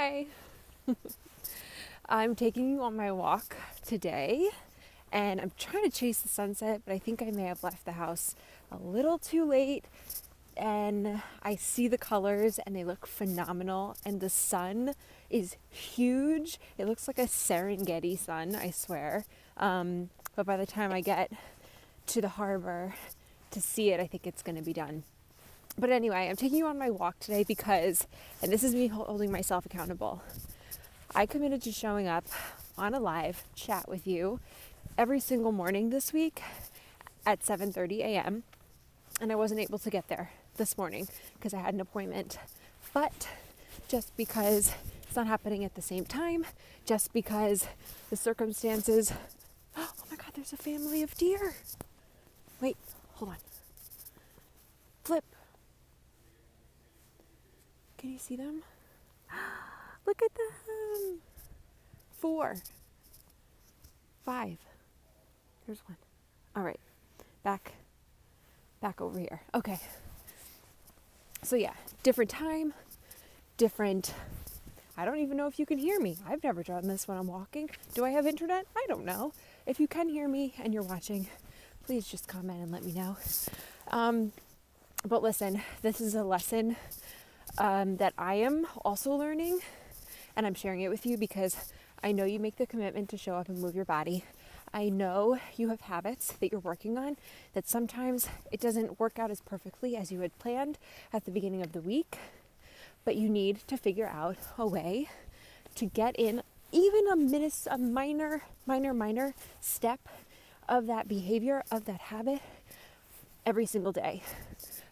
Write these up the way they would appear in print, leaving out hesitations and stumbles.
Hi. I'm taking you on my walk today and I'm trying to chase the sunset, but I think I may have left the house a little too late, and I see the colors and they look phenomenal, and the sun is huge. It looks like a Serengeti sun, I swear. But by the time I get to the harbor to see it, I think it's going to be done. But anyway, I'm taking you on my walk today because, and this is me holding myself accountable, I committed to showing up on a live chat with you every single morning this week at 7:30 a.m. And I wasn't able to get there this morning because I had an appointment. But just because it's not happening at the same time, just because the circumstances, oh my God, there's a family of deer. Wait, hold on. Flip. Can you see them? Look at them. 4, 5. There's one. All right. Back over here. Okay. So yeah, different time, different. I don't even know if you can hear me. I've never done this when I'm walking. Do I have internet? I don't know. If you can hear me and you're watching, please just comment and let me know. But listen, this is a lesson that I am also learning, and I'm sharing it with you because I know you make the commitment to show up and move your body. I know you have habits that you're working on that sometimes it doesn't work out as perfectly as you had planned at the beginning of the week, but you need to figure out a way to get in even a minor step of that behavior, of that habit every single day.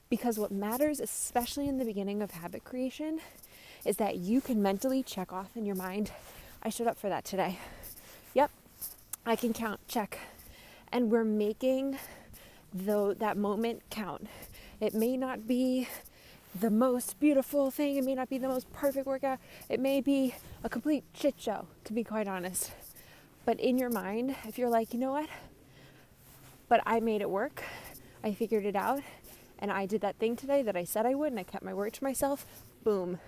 Because what matters, especially in the beginning of habit creation, is that you can mentally check off in your mind, I showed up for that today. Yep, I can count, check. And we're making that moment count. It may not be the most beautiful thing. It may not be the most perfect workout. It may be a complete shit show, to be quite honest. But in your mind, if you're like, you know what? But I made it work. I figured it out. And I did that thing today that I said I would, and I kept my word to myself. Boom.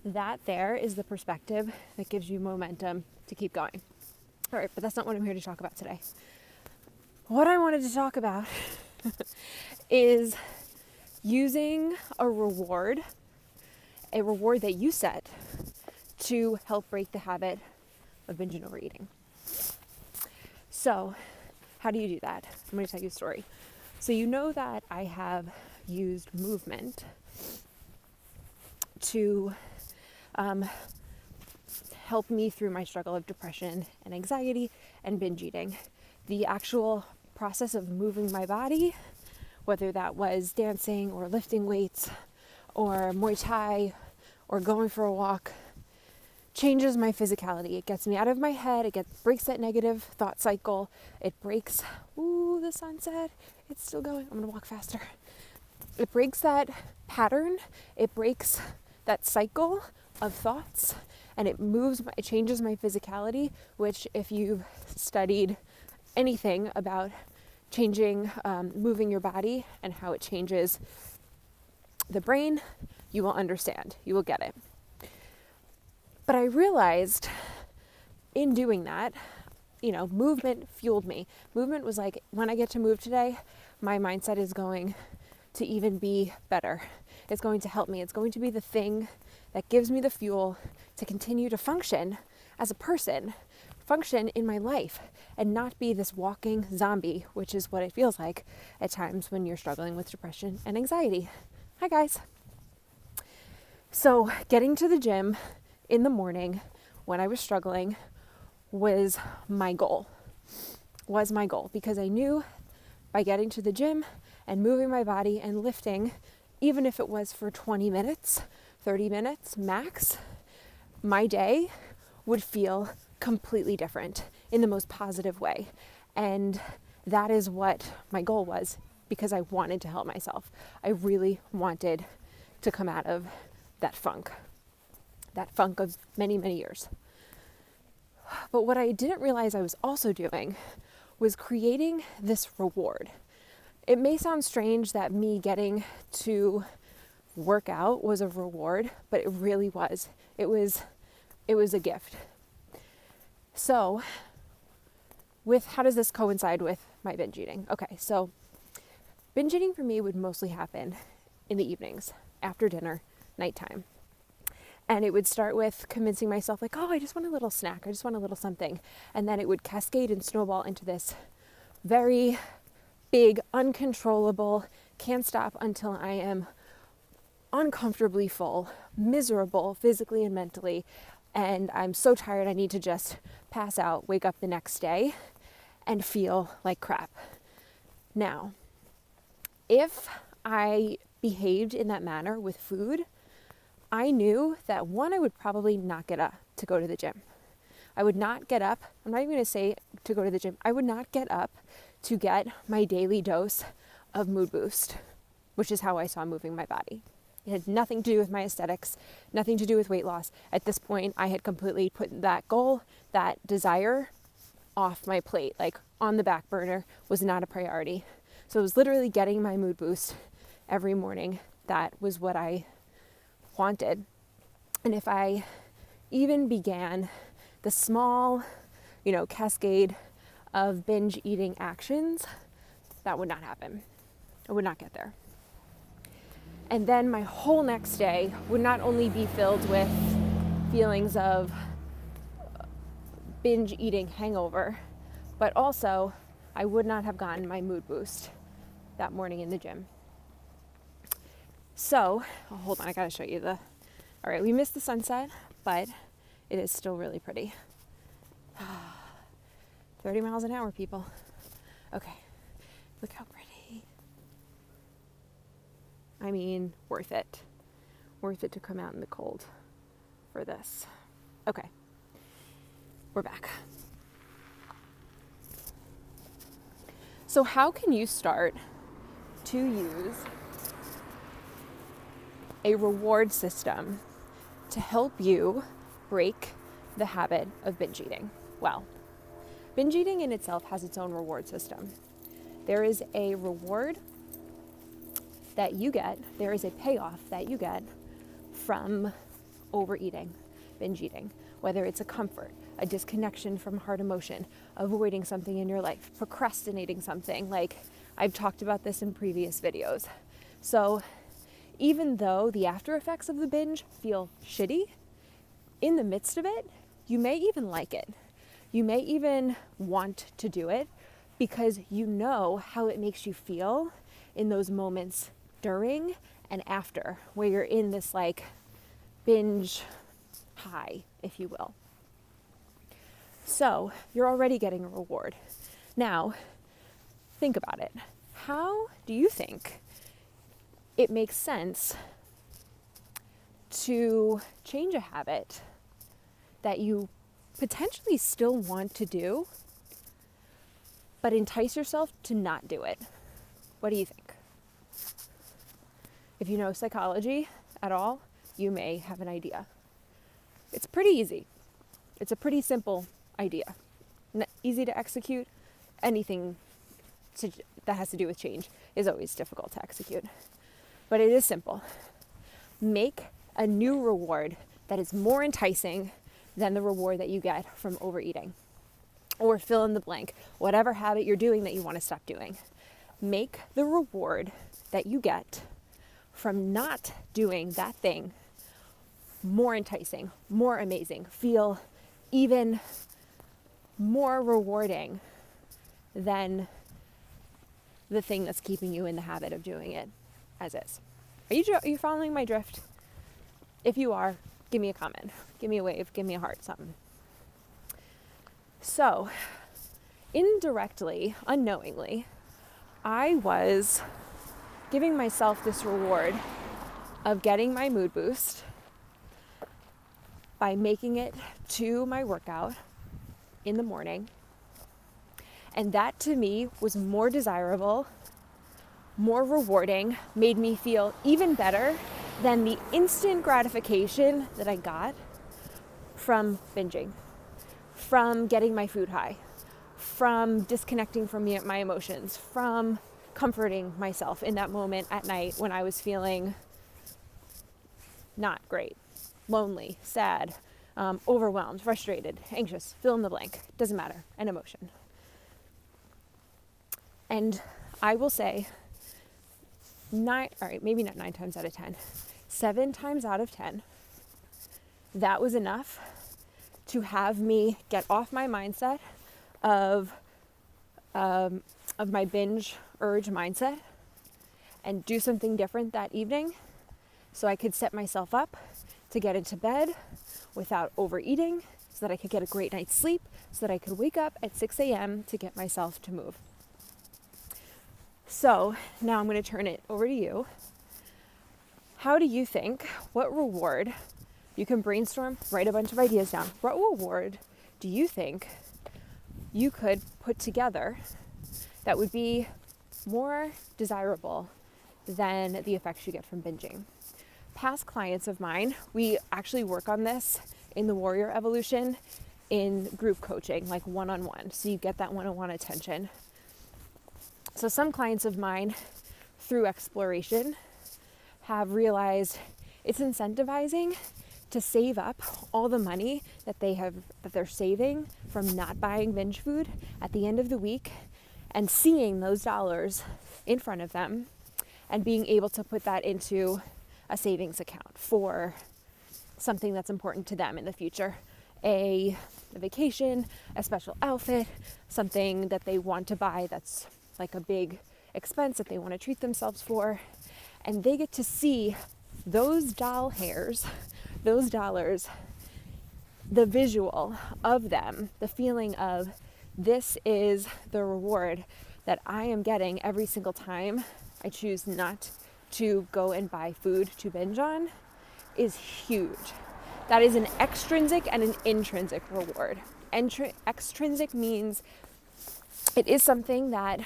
That there is the perspective that gives you momentum to keep going. All right, but that's not what I'm here to talk about today. What I wanted to talk about is using a reward that you set to help break the habit of binge and overeating. So, how do you do that? I'm going to tell you a story. So you know that I have used movement to help me through my struggle of depression and anxiety and binge eating. The actual process of moving my body, whether that was dancing or lifting weights or Muay Thai or going for a walk, changes my physicality. It gets me out of my head. It breaks that negative thought cycle. It breaks, the sunset. It's still going. I'm going to walk faster. It breaks that pattern. It breaks that cycle of thoughts, and it changes my physicality, which if you've studied anything about changing, moving your body and how it changes the brain, you will understand. You will get it. But I realized in doing that, movement fueled me. Movement was like, when I get to move today, my mindset is going to even be better. It's going to help me. It's going to be the thing that gives me the fuel to continue to function as a person, function in my life, and not be this walking zombie, which is what it feels like at times when you're struggling with depression and anxiety. Hi, guys. So getting to the gym in the morning when I was struggling was my goal, because I knew by getting to the gym and moving my body and lifting, even if it was for 20 minutes, 30 minutes max, my day would feel completely different in the most positive way. And that is what my goal was, because I wanted to help myself. I really wanted to come out of that funk of many, many years. But what I didn't realize I was also doing was creating this reward. It may sound strange that me getting to work out was a reward, but it really was. It was it was a gift. So how does this coincide with my binge eating? Okay, so binge eating for me would mostly happen in the evenings, after dinner, nighttime. And it would start with convincing myself like, oh, I just want a little snack. I just want a little something. And then it would cascade and snowball into this very big, uncontrollable, can't stop until I am uncomfortably full, miserable physically and mentally. And I'm so tired I need to just pass out, wake up the next day, and feel like crap. Now, if I behaved in that manner with food, I knew that one, I would probably not get up to go to the gym. I would not get up. I'm not even going to say to go to the gym. I would not get up to get my daily dose of mood boost, which is how I saw moving my body. It had nothing to do with my aesthetics, nothing to do with weight loss. At this point, I had completely put that goal, that desire off my plate, like on the back burner, was not a priority. So it was literally getting my mood boost every morning. That was what I wanted. And if I even began the small, cascade of binge eating actions, that would not happen. I would not get there. And then my whole next day would not only be filled with feelings of binge eating hangover, but also I would not have gotten my mood boost that morning in the gym. So, hold on, I gotta show you all right, we missed the sunset, but it is still really pretty. 30 miles an hour, people. Okay, look how pretty. I mean, worth it. Worth it to come out in the cold for this. Okay, we're back. So how can you start to use a reward system to help you break the habit of binge eating? Well, binge eating in itself has its own reward system. There is a reward that you get, there is a payoff that you get from overeating, binge eating, whether it's a comfort, a disconnection from hard emotion, avoiding something in your life, procrastinating something. Like I've talked about this in previous videos. So even though the after effects of the binge feel shitty, in the midst of it, you may even like it. You may even want to do it because you know how it makes you feel in those moments during and after, where you're in this like binge high, if you will. So you're already getting a reward. Now, think about it. How do you think it makes sense to change a habit that you potentially still want to do, but entice yourself to not do it? What do you think? If you know psychology at all, you may have an idea. It's pretty easy. It's a pretty simple idea. Easy to execute. Anything that has to do with change is always difficult to execute. But it is simple. Make a new reward that is more enticing than the reward that you get from overeating. Or fill in the blank, whatever habit you're doing that you want to stop doing. Make the reward that you get from not doing that thing more enticing, more amazing, feel even more rewarding than the thing that's keeping you in the habit of doing it as is. Are you following my drift? If you are, give me a comment, give me a wave, give me a heart, something. So, indirectly, unknowingly, I was giving myself this reward of getting my mood boost by making it to my workout in the morning. And that to me was more desirable, more rewarding, made me feel even better than the instant gratification that I got from binging, from getting my food high, from disconnecting from my emotions, from comforting myself in that moment at night when I was feeling not great, lonely, sad, overwhelmed, frustrated, anxious, fill in the blank, doesn't matter, an emotion. And I will say maybe not 9 times out of 10, 7 times out of 10, that was enough to have me get off my mindset of my binge urge mindset and do something different that evening so I could set myself up to get into bed without overeating, so that I could get a great night's sleep, so that I could wake up at 6 a.m. to get myself to move. So now I'm going to turn it over to you. How do you think, what reward, you can brainstorm, write a bunch of ideas down. What reward do you think you could put together that would be more desirable than the effects you get from binging? Past clients of mine, we actually work on this in the Warrior Evolution in group coaching, like one-on-one. So you get that one-on-one attention. So some clients of mine, through exploration, have realized it's incentivizing to save up all the money that they're saving from not buying binge food at the end of the week and seeing those dollars in front of them and being able to put that into a savings account for something that's important to them in the future. A vacation, a special outfit, something that they want to buy that's like a big expense that they want to treat themselves for. And they get to see those doll hairs, those dollars, the visual of them, the feeling of this is the reward that I am getting every single time I choose not to go and buy food to binge on, is huge. That is an extrinsic and an intrinsic reward. Extrinsic means it is something that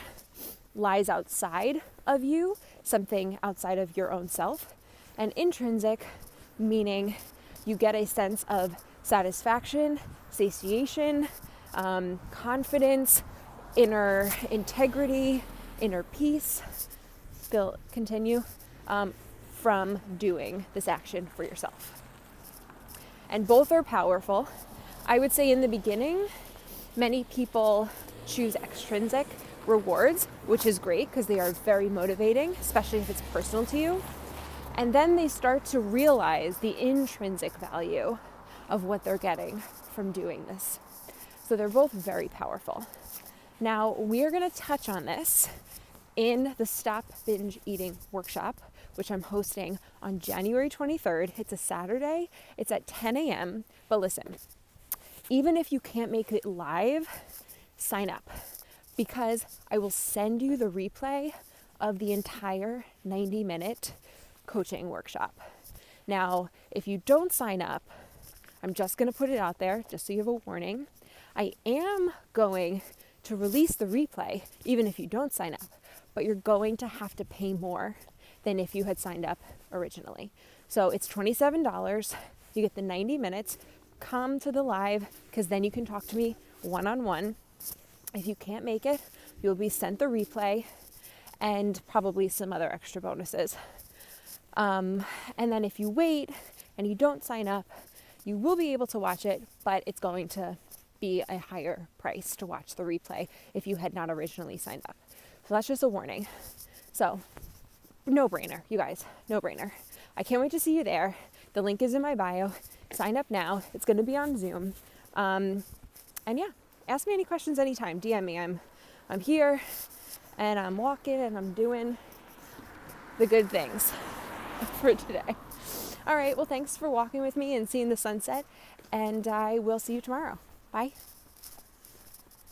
lies outside of you, something outside of your own self. And intrinsic meaning you get a sense of satisfaction, satiation, confidence, inner integrity, inner peace, from doing this action for yourself. And both are powerful. I would say in the beginning, many people choose extrinsic rewards, which is great because they are very motivating, especially if it's personal to you. And then they start to realize the intrinsic value of what they're getting from doing this. So they're both very powerful. Now, we are going to touch on this in the Stop Binge Eating workshop, which I'm hosting on January 23rd. It's a Saturday. It's at 10 a.m. But listen, even if you can't make it live, sign up, because I will send you the replay of the entire 90-minute coaching workshop. Now, if you don't sign up, I'm just going to put it out there just so you have a warning. I am going to release the replay even if you don't sign up, but you're going to have to pay more than if you had signed up originally. So it's $27. You get the 90 minutes. Come to the live, because then you can talk to me one-on-one. If you can't make it, you'll be sent the replay and probably some other extra bonuses. And then if you wait and you don't sign up, you will be able to watch it, but it's going to be a higher price to watch the replay if you had not originally signed up. So that's just a warning. So no brainer, you guys, no brainer. I can't wait to see you there. The link is in my bio. Sign up now. It's going to be on Zoom. And yeah, ask me any questions anytime. DM me. I'm here and I'm walking and I'm doing the good things for today. All right. Well, thanks for walking with me and seeing the sunset. And I will see you tomorrow. Bye.